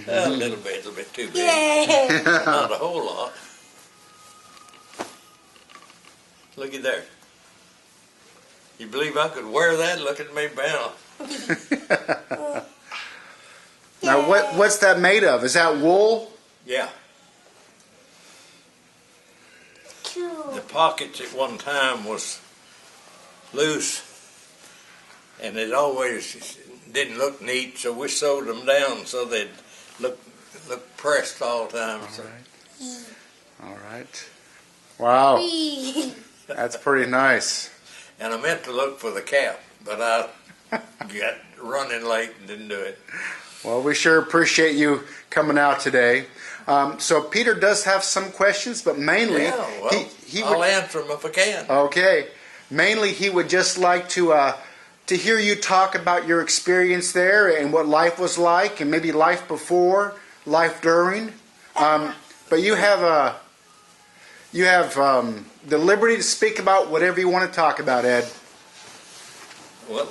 A little bit too big. Yeah. Not a whole lot. Look at there. You believe I could wear that? Look at me bounce. Now, what's that made of? Is that wool? Yeah. Cool. The pockets at one time was loose, and it always didn't look neat, so we sewed them down so they'd look pressed all the time. All right. Wow. That's pretty nice. And I meant to look for the cap, but I got running late and didn't do it. Well, we sure appreciate you coming out today. So Peter does have some questions, but mainly I'll answer them if I can. Okay. Mainly, he would just like to hear you talk about your experience there and what life was like, and maybe life before, life during. But you have the liberty to speak about whatever you want to talk about, Ed. Well,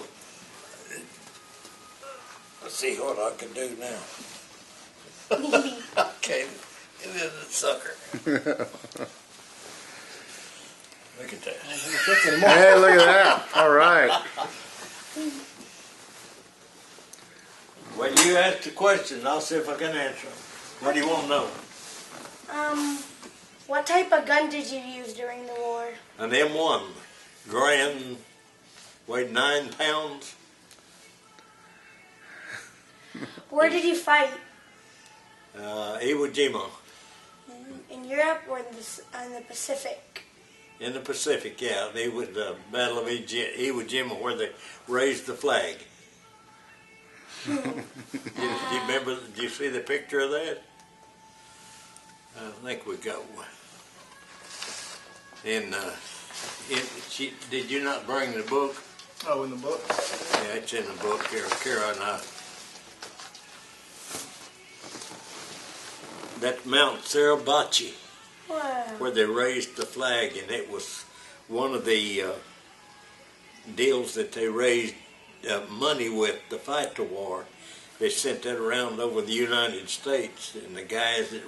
let's see what I can do now. Okay, it is a sucker. Look at that. Hey, look at that. All right. Well, you ask the question, I'll see if I can answer them. What do you want to know? What type of gun did you use during the war? An M1, Grand, weighed 9 pounds. Where did you fight? Iwo Jima. In Europe or in the Pacific? In the Pacific, yeah. They was the Battle of Iwo Jima where they raised the flag. Do you remember? Did you see the picture of that? I think we got one. Did you not bring the book? Oh, in the book? Yeah, it's in the book here. Kara and I. That's Mount Suribachi, Wow. where they raised the flag, and it was one of the deals that they raised money with to fight the war. They sent that around over the United States, and the guys that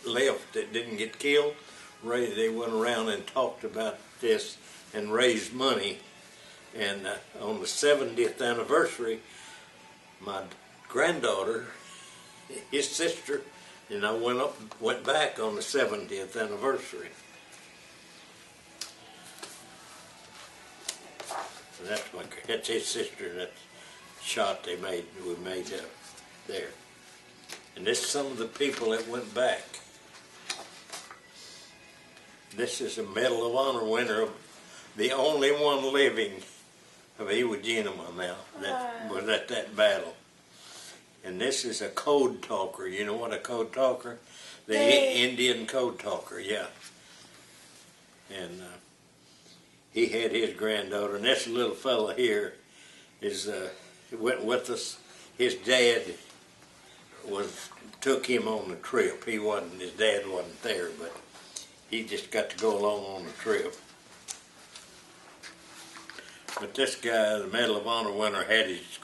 left that didn't get killed, they went around and talked about this and raised money. And on the 70th anniversary, my granddaughter, his sister, and I went back on the 70th anniversary. So that's his sister, and that shot we made there. And this is some of the people that went back. This is a Medal of Honor winner, the only one living of Iwo Jima now that was at that battle. And this is a code talker. You know what a code talker? The Indian code talker, yeah. And he had his granddaughter, and this little fella here went with us. His dad took him on the trip. His dad wasn't there, but he just got to go along on the trip. But this guy, the Medal of Honor winner, had his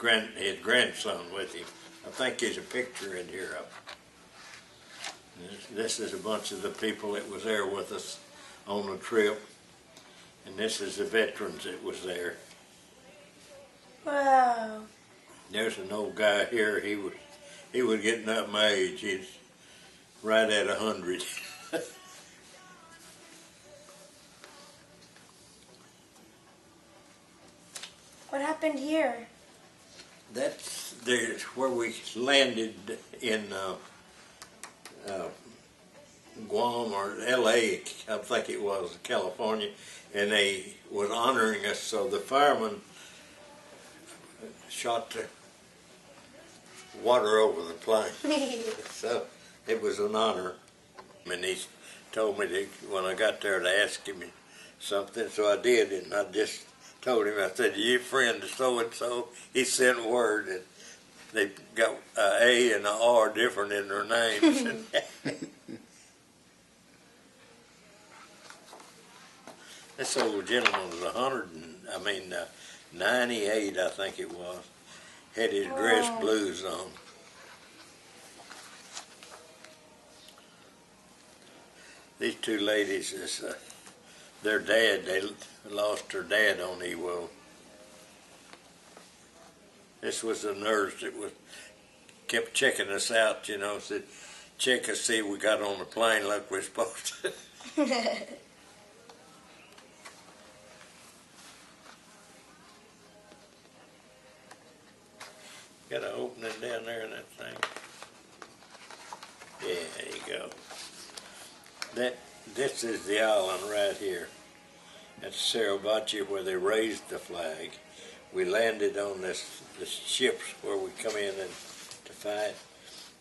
grandson with him. I think there's a picture in here of him. This is a bunch of the people that was there with us on the trip. And this is the veterans that was there. Wow. There's an old guy here. He was getting up my age. He's right at 100. What happened here? There's where we landed in Guam or L.A., I think it was, California, and they was honoring us, so the fireman shot the water over the plane. So it was an honor. And he told me when I got there to ask him something, so I did, and I just told him, I said, "Your friend is so-and-so." He sent word, and they got an A and an R different in their names. This old gentleman was 98, I think it was. Had his dress blues on. These two ladies is their dad. They lost their dad on Ewo. This was the nurse that kept checking us out. You know, said, "Check us, see we got on the plane like we're supposed to." Got an opening down there in that thing. Yeah, there you go. This is the island right here. That's Sarabachi where they raised the flag. We landed on this ships where we come in and to fight.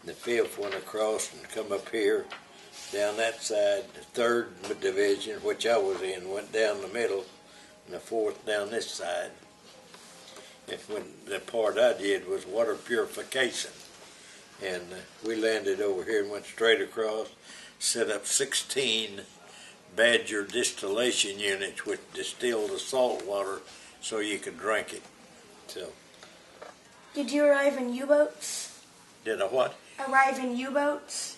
The 5th went across and come up here. Down that side, the 3rd Division, which I was in, went down the middle, and the 4th down this side. And when the part I did was water purification. And we landed over here and went straight across, set up 16 Badger distillation units which distilled the salt water so you could drink it. So. Did you arrive in U-boats? Did I what? Arrive in U-boats?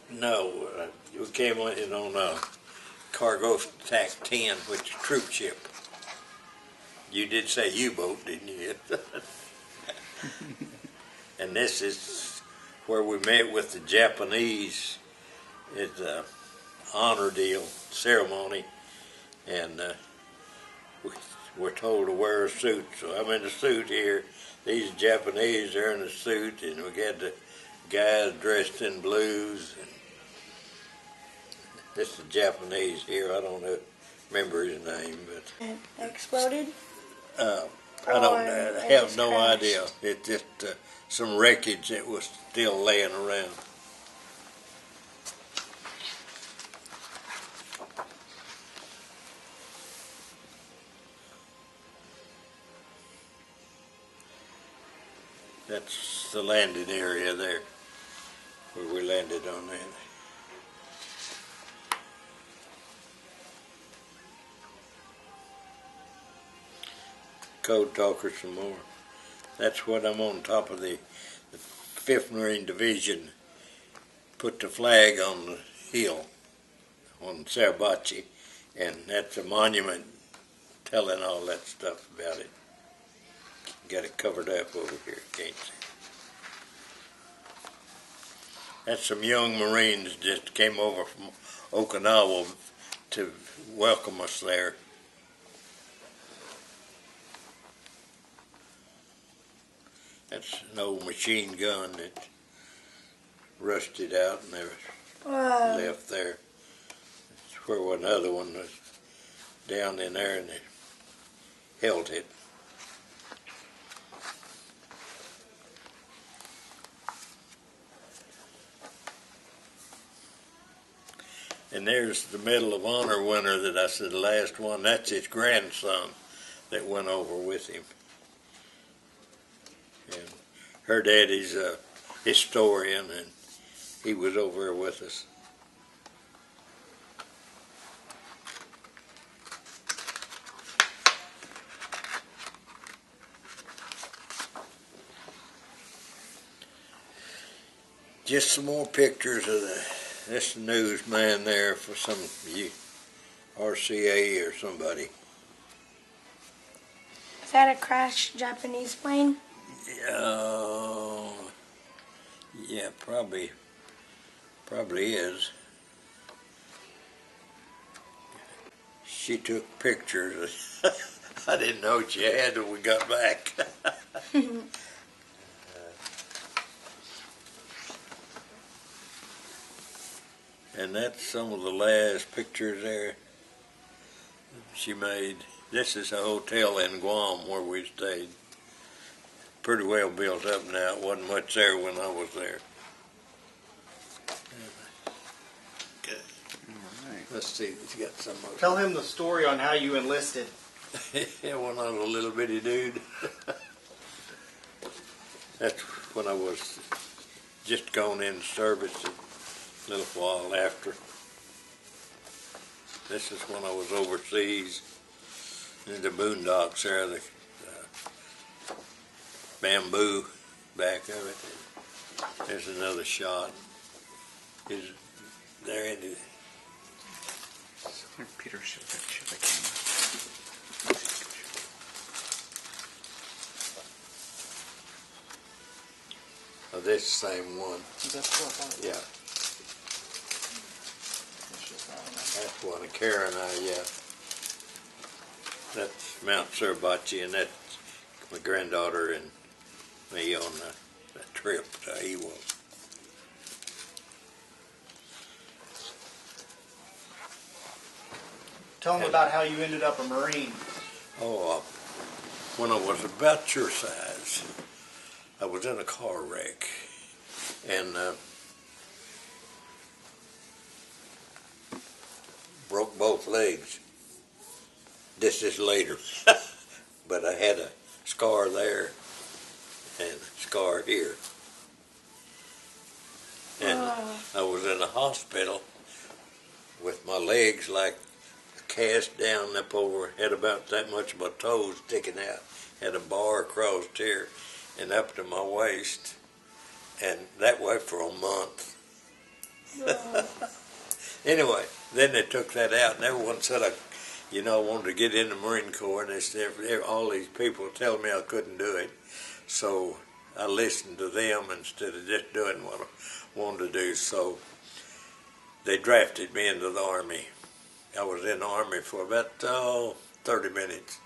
No, we came in on Cargo Tac 10, which is troop ship. You did say U-boat, didn't you? And this is where we met with the Japanese. It's an honor deal ceremony, and we're told to wear a suit. So I'm in a suit here. These Japanese are in a suit, and we got the guys dressed in blues. And this is Japanese here. I don't remember his name, but It exploded? I don't have no idea. It's just some wreckage that was still laying around. That's the landing area there, where we landed on that. Code talker some more. That's what I'm on top of the 5th Marine Division. Put the flag on the hill on Sarabachi, and that's a monument telling all that stuff about it. Got it covered up over here, can't see. That's some young Marines just came over from Okinawa to welcome us there. That's an old machine gun that rusted out and they were left there. That's where another one was down in there and they held it. And there's the Medal of Honor winner that I said, the last one. That's his grandson that went over with him. And her daddy's a historian, and he was over there with us. Just some more pictures of this newsman there for some RCA or somebody. Is that a crashed Japanese plane? Yeah, probably is. She took pictures. I didn't know she had when we got back. And that's some of the last pictures there she made. This is a hotel in Guam where we stayed. Pretty well built up now. It wasn't much there when I was there. Okay. All right. Let's see if he's got some more. Tell him the story on how you enlisted. Yeah, when I was a little bitty dude. That's when I was just going in service a little while after. This is when I was overseas in the boondocks there, the bamboo back of it. There's another shot. He's there in the Peter, show the camera. Oh, this same one. That's what Yeah, It's just not enough. that's one of Karen and I, yeah. That's Mount Suribachi, and that's my granddaughter and me on that trip to Ewell. Tell them about how you ended up a Marine. Oh, when I was about your size, I was in a car wreck, and broke both legs. This is later, but I had a scar there and a scar here. And I was in a hospital with my legs like cast down up over, had about that much of my toes sticking out, had a bar across here and up to my waist, and that way for a month. Anyway, then they took that out, and everyone said I wanted to get in the Marine Corps, and they said, all these people telling me I couldn't do it. So I listened to them instead of just doing what I wanted to do. So they drafted me into the Army. I was in the Army for about 30 minutes.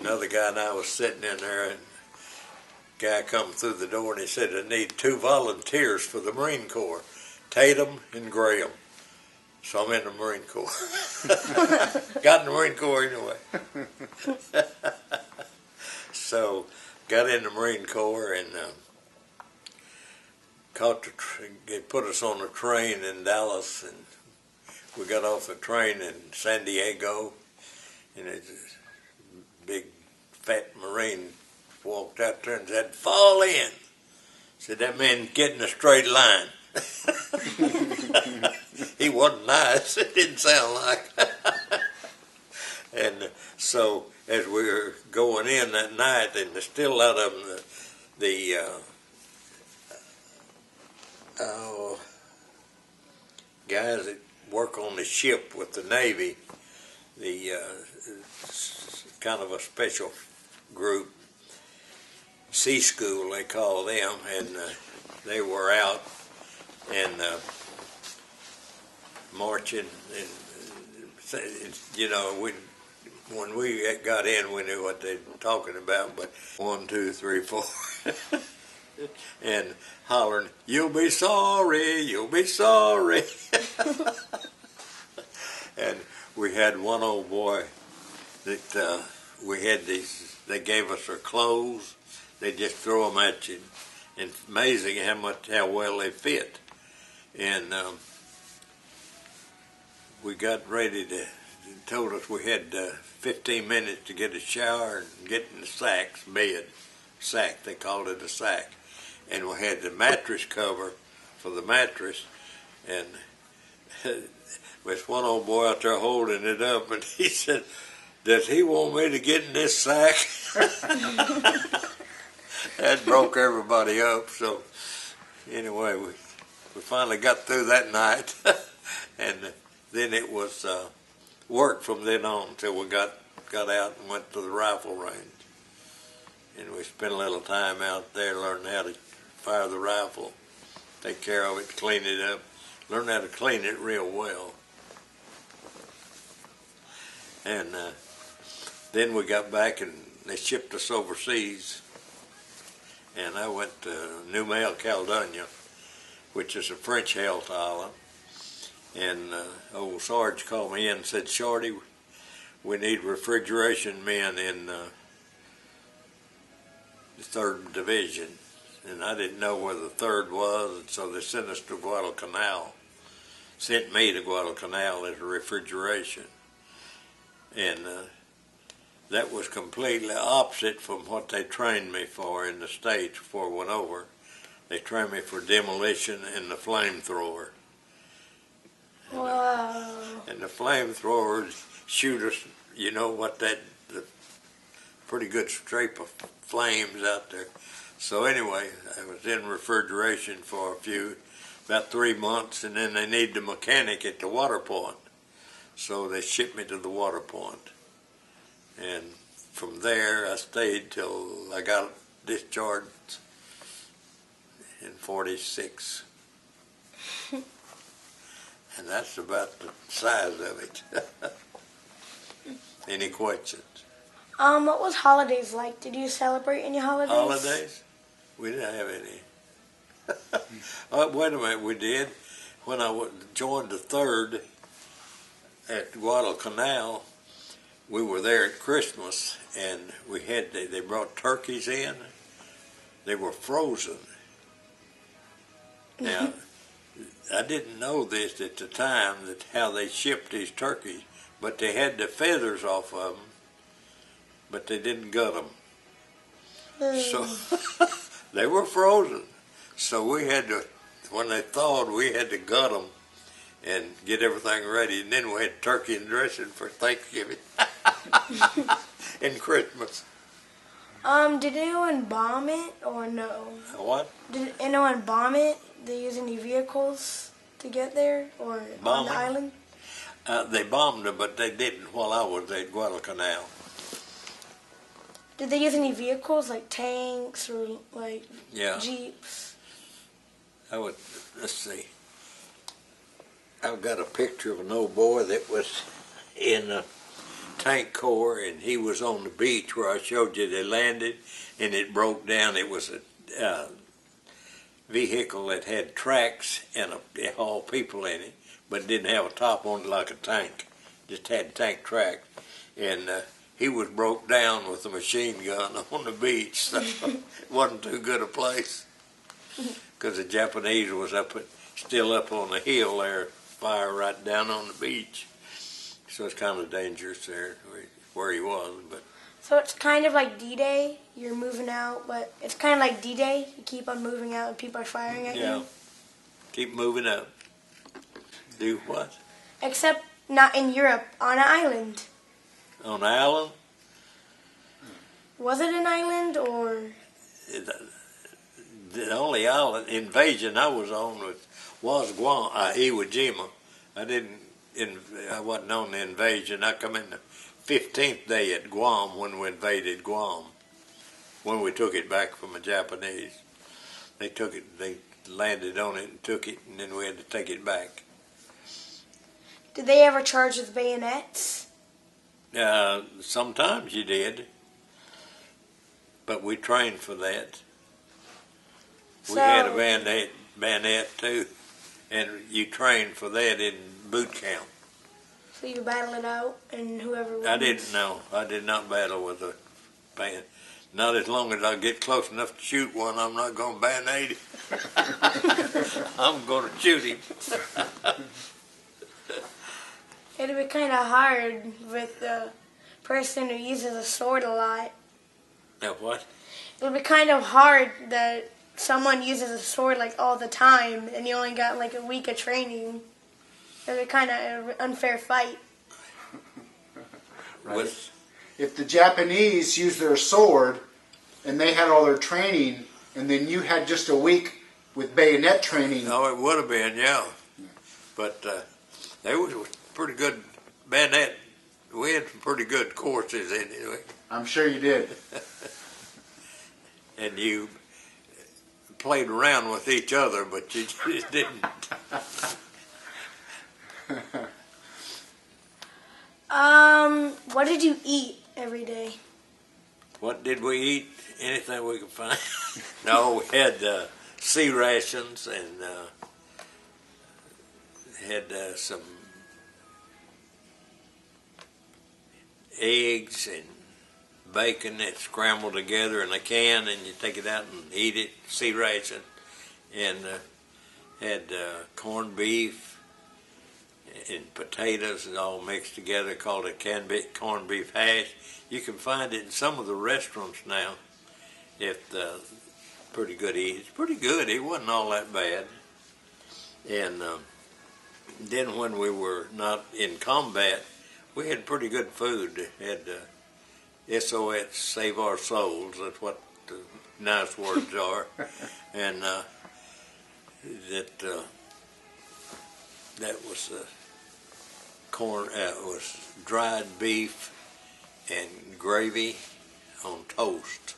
Another guy and I was sitting in there, and a guy come through the door, and he said, I need 2 volunteers for the Marine Corps, Tatum and Graham. So I'm in the Marine Corps. Got in the Marine Corps anyway. So got in the Marine Corps, and they put us on a train in Dallas, and we got off the train in San Diego, and a big fat Marine walked out there and said, fall in. Said, that man get in a straight line. He wasn't nice. It didn't sound like. And so as we were going in that night, and there's still a lot of them, the guys that work on the ship with the Navy, the kind of a special group, Sea School they call them, and they were out and marching, and when we got in, we knew what they were talking about. But 1, 2, 3, 4, and hollering, "You'll be sorry, you'll be sorry." And we had one old boy that we had these. They gave us our clothes. They just throw them at you, and it's amazing how well they fit. And we got ready to. They told us we had 15 minutes to get a shower and get in the bed. Sack, they called it a sack. And we had the mattress cover for the mattress, and there's one old boy out there holding it up, and he said, "Does he want me to get in this sack?" That broke everybody up. So anyway, we finally got through that night, and then it was work from then on until we got out and went to the rifle range. And we spent a little time out there learning how to fire the rifle, take care of it, clean it up, learn how to clean it real well. And then we got back and they shipped us overseas. And I went to Nouvelle Caledonia, which is a French-held island. And old Sarge called me in and said, "Shorty, we need refrigeration men in the 3rd Division." And I didn't know where the 3rd was, and so they sent us to Guadalcanal. Sent me to Guadalcanal as a refrigeration. And that was completely opposite from what they trained me for in the States before I went over. They trained me for demolition and the flamethrower. Wow. And the flamethrowers shoot us, the pretty good streak of flames out there. So anyway, I was in refrigeration for about 3 months, and then they need the mechanic at the water point. So they shipped me to the water point. And from there, I stayed till I got discharged in 46. And that's about the size of it. Any questions? What was holidays like? Did you celebrate any holidays? Holidays? We didn't have any. Wait a minute, we did. When I joined the 3rd at Guadalcanal, we were there at Christmas, and they brought turkeys in. They were frozen. Now, I didn't know this at the time, that how they shipped these turkeys, but they had the feathers off of them, but they didn't gut them. So they were frozen. So we had to, when they thawed, we had to gut them and get everything ready. And then we had turkey and dressing for Thanksgiving and Christmas. Did anyone bomb it or no? What? Did anyone bomb it? Did they use any vehicles to get there or on Bombing? the island? They bombed it, but they didn't while I was at Guadalcanal. Did they use any vehicles like tanks or like Yeah. jeeps? Let's see. I've got a picture of an old boy that was in a tank corps, and he was on the beach where I showed you they landed, and it broke down. It was a vehicle that had tracks and it hauled people in it, but didn't have a top on it like a tank. Just had tank tracks. And he was broke down with a machine gun on the beach, so it wasn't too good a place. Because the Japanese was still up on the hill there, fire right down on the beach. So it's kind of dangerous there where he was. But So it's kind of like D-Day. You're moving out, but it's kind of like D-Day. You keep on moving out and people are firing at yeah, you. keep moving up. Do what? Except not in Europe, on an island. On the island? Was it an island or? The only island invasion I was on was Guam, Iwo Jima. I wasn't on the invasion. I come in the 15th day at Guam when we invaded Guam. When we took it back from the Japanese, they landed on it and took it, and then we had to take it back. Did they ever charge with bayonets? Sometimes you did, but we trained for that. We had a bayonet too, and you trained for that in boot camp. So you battle it out, and whoever wins. I didn't know. I did not battle with a bayonet. Not as long as I get close enough to shoot one, I'm not going to bayonet him. I'm going to shoot him. It'd be kind of hard with the person who uses a sword a lot. Now what? It would be kind of hard that someone uses a sword like all the time and you only got like a week of training. It would be kind of an unfair fight. Right. If the Japanese used their sword and they had all their training, and then you had just a week with bayonet training. No, it would have been, yeah. But they was pretty good bayonet. We had some pretty good courses anyway. I'm sure you did. And you played around with each other, but you just didn't. What did you eat every day? What did we eat? Anything we could find. No, we had sea rations and had some eggs and bacon that's scrambled together in a can, and you take it out and eat it, sea ration, and had corned beef and potatoes and all mixed together, called it corned beef hash. You can find it in some of the restaurants now. Pretty good eat. It's pretty good. It wasn't all that bad. And then when we were not in combat, we had pretty good food. Had SOS, Save Our Souls. That's what the nice words are. And that was corn. It was dried beef and gravy on toast.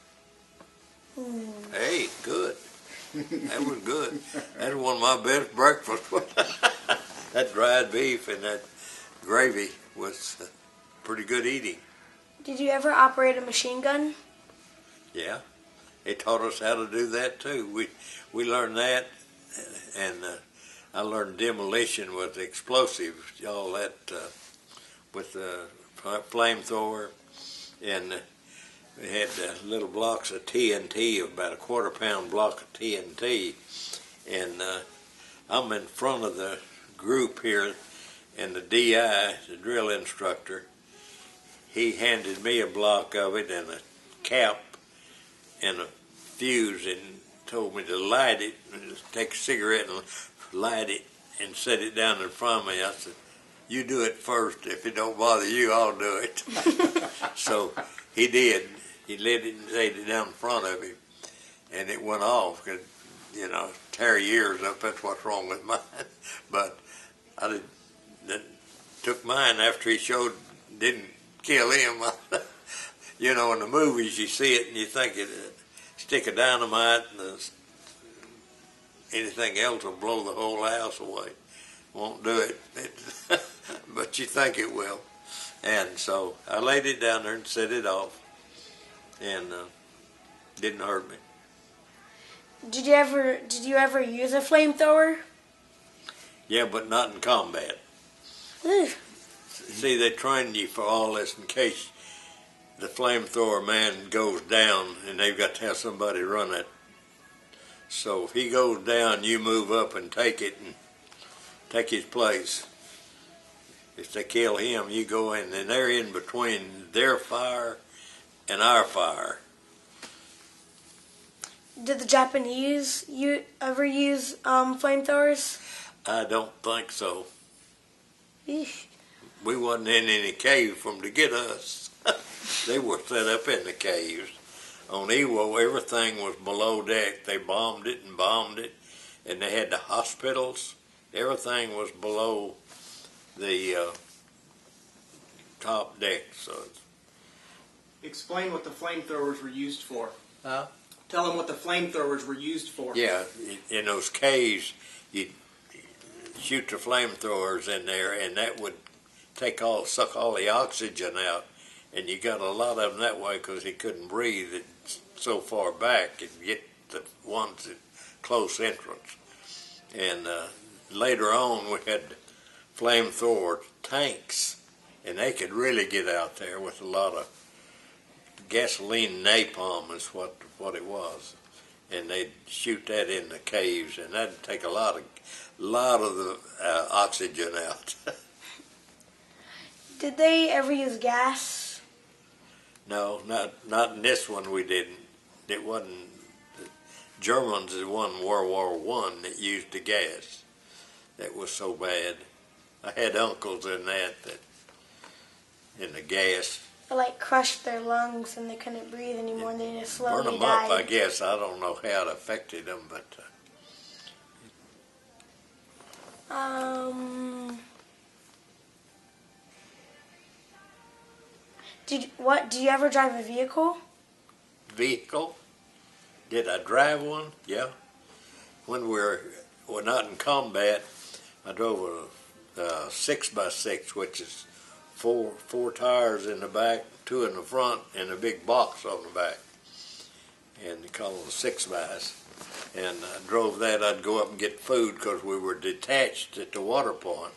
Hey, good. That was good. That was one of my best breakfasts. That dried beef and that gravy was pretty good eating. Did you ever operate a machine gun? Yeah, they taught us how to do that too. We learned that, and I learned demolition with explosives, all that with the flamethrower, and we had little blocks of TNT, about a quarter-pound block of TNT, and I'm in front of the group here, and the DI, the drill instructor, he handed me a block of it and a cap and a fuse and told me to light it, and just take a cigarette and light it and set it down in front of me. I said, "You do it first. If it don't bother you, I'll do it." So he did. He lit it and laid it down in front of him, and it went off. Cause, you know, tear your ears up. That's what's wrong with mine. But I took mine after he showed, didn't kill him. You know, in the movies you see it and you think it stick a dynamite and anything else will blow the whole house away. Won't do it. But you think it will. And so I laid it down there and set it off, and didn't hurt me. Did you ever use a flamethrower? Yeah, but not in combat. See, they train you for all this in case the flamethrower man goes down, and they've got to have somebody run it. So if he goes down, you move up and take it and take his place. If they kill him, you go in, and they're in between their fire and our fire. Did the Japanese ever use flamethrowers? I don't think so. Eesh. We wasn't in any cave for them to get us. They were set up in the caves. On Iwo, everything was below deck. They bombed it, and they had the hospitals. Everything was below the top deck. So, Explain what the flamethrowers were used for. huh? Tell them what the flamethrowers were used for. Yeah, in those caves, you'd shoot the flamethrowers in there, and that would suck all the oxygen out, and you got a lot of them that way because he couldn't breathe. It's so far back and get the ones at close entrance. And later on, we had flamethrower tanks, and they could really get out there with a lot of gasoline napalm is what it was, and they'd shoot that in the caves, and that'd take a lot of the oxygen out. Did they ever use gas? No, not in this one. We didn't. It wasn't. The Germans had won World War I that used the gas. That was so bad. I had uncles in in the gas. It like crushed their lungs and they couldn't breathe anymore and they just slowly Burn them died. up, I guess. I don't know how it affected them, but do you ever drive a vehicle? vehicle. Did I drive one? Yeah. When we were not in combat, I drove a 6x6, which is four tires in the back, 2 in the front, and a big box on the back. And they call it a 6x. And I drove that. I'd go up and get food because we were detached at the water point.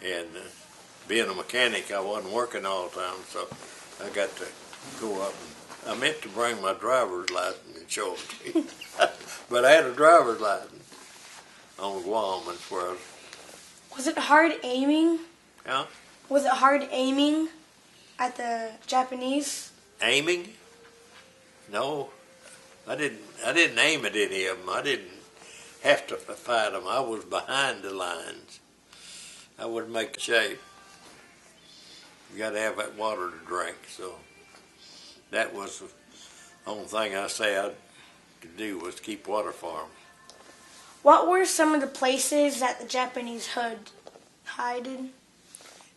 And being a mechanic, I wasn't working all the time, so I got to go up. And I meant to bring my driver's license and show it to you. But I had a driver's license on Guam, and where I was. Was it hard aiming? Yeah? Was it hard aiming at the Japanese? Aiming? No, I didn't aim at any of them. I didn't have to fight them. I was behind the lines. I wouldn't make a shape. You got to have that water to drink. So that was the only thing I say I could do was keep water for them. What were some of the places that the Japanese hid?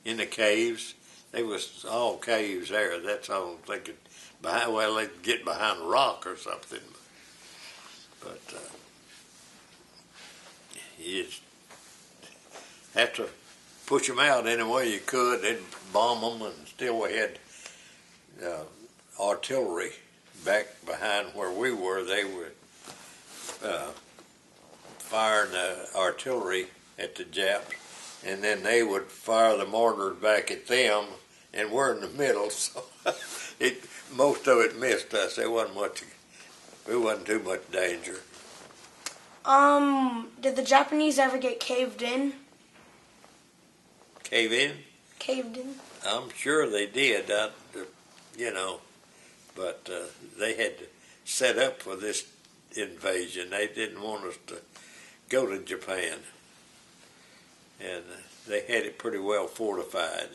in the caves. They was all caves there. That's all I'm thinking. Well, they'd get behind a rock or something. But you just have to push them out any way you could. They'd bomb them, and still we had artillery back behind where we were. They were firing the artillery at the Japs, and then they would fire the mortars back at them, and we're in the middle, so most of it missed us. There wasn't much. We wasn't too much danger. Did the Japanese ever get caved in? Cave in? Caved in? I'm sure they did. But they had to set up for this invasion. They didn't want us to go to Japan, and they had it pretty well fortified.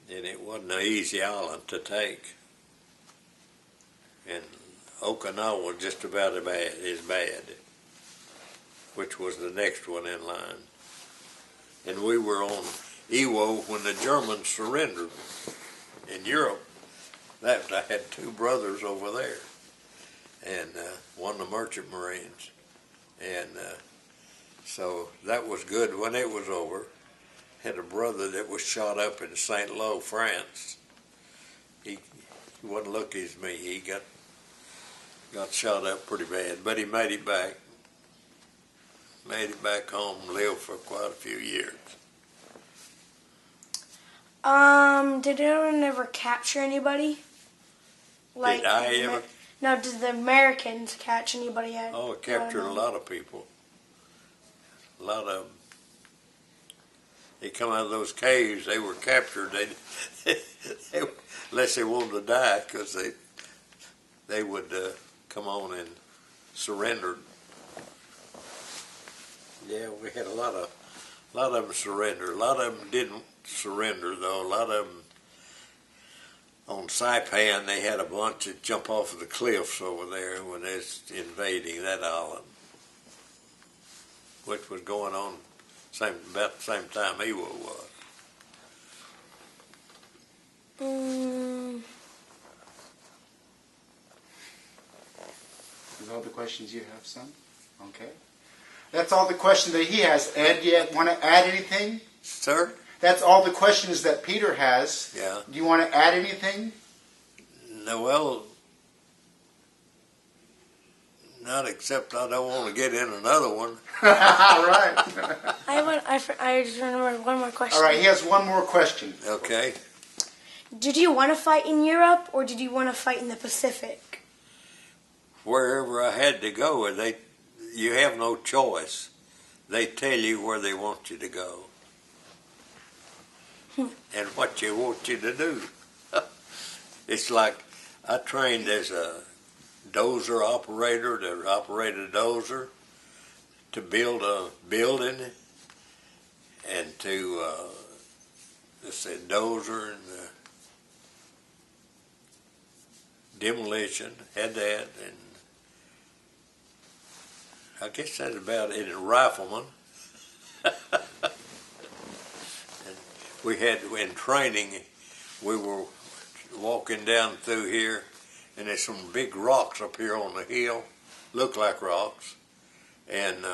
And it wasn't an easy island to take. And Okinawa was just about as bad, which was the next one in line. And we were on Iwo when the Germans surrendered in Europe. I had two brothers over there, and one of the merchant marines. And so that was good when it was over. Had a brother that was shot up in St. Lo, France. He wasn't lucky as me. He got shot up pretty bad, but he made it back. Made it back home and lived for quite a few years. Did anyone ever capture anybody? Did I ever? No, did the Americans catch anybody yet? Oh, it captured a lot of people. A lot of them. They come out of those caves, they were captured. Unless they wanted to die, because they would come on and surrender. Yeah, we had a lot of them surrender. A lot of them didn't surrender, though. A lot of them on Saipan, they had a bunch that jump off of the cliffs over there when they was invading that island, which was going on about the same time Iwo was. Is all the questions you have, son? Okay. That's all the questions that he has. Ed, do you want to add anything? Sir? That's all the questions that Peter has. Yeah. Do you want to add anything? No, well, not except I don't want to get in another one. Right. I just remembered one more question. All right, he has one more question. Okay. Did you want to fight in Europe, or did you want to fight in the Pacific? Wherever I had to go, you have no choice. They tell you where they want you to go and what you want you to do. It's like I trained as a dozer operator to operate a dozer, to build a building, and to dozer and demolition, had that, and I guess that's about it. A rifleman. And we had, in training, we were walking down through here, and there's some big rocks up here on the hill, look like rocks, and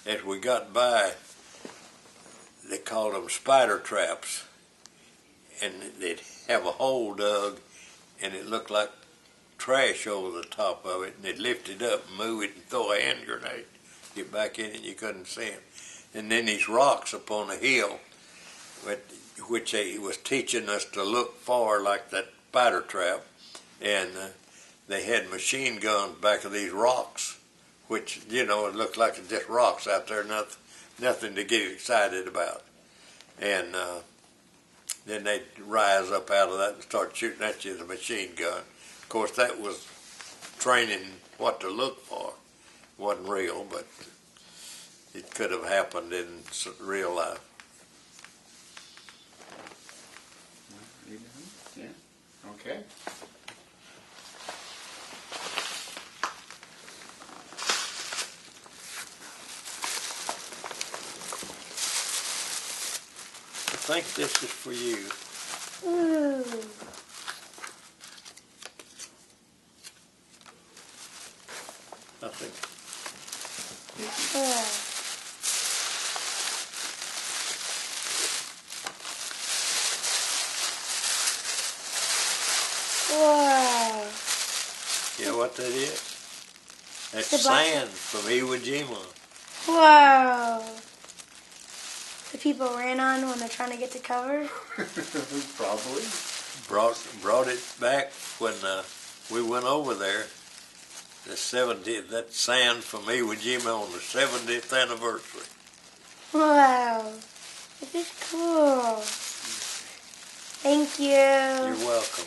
as we got by, they called them spider traps, and they'd have a hole dug, and it looked like trash over the top of it, and they'd lift it up and move it and throw a hand grenade. Get back in it, you couldn't see them. And then these rocks up on the hill, which they was teaching us to look for, like that spider trap, and they had machine guns back of these rocks, which, it looked like it's just rocks out there, nothing to get excited about. And then they'd rise up out of that and start shooting at you with a machine gun. Of course, that was training what to look for. It wasn't real, but it could have happened in real life. Yeah. Okay. think this is for you. Ooh. I think. Yeah. Wow. You know what that is? That's The black- sand from Iwo Jima. Wow. The people ran on when they're trying to get to cover. Probably. Brought it back when we went over there. The 70th, that sand from Iwo Jima on the 70th anniversary. Wow. This is cool. Thank you. You're welcome.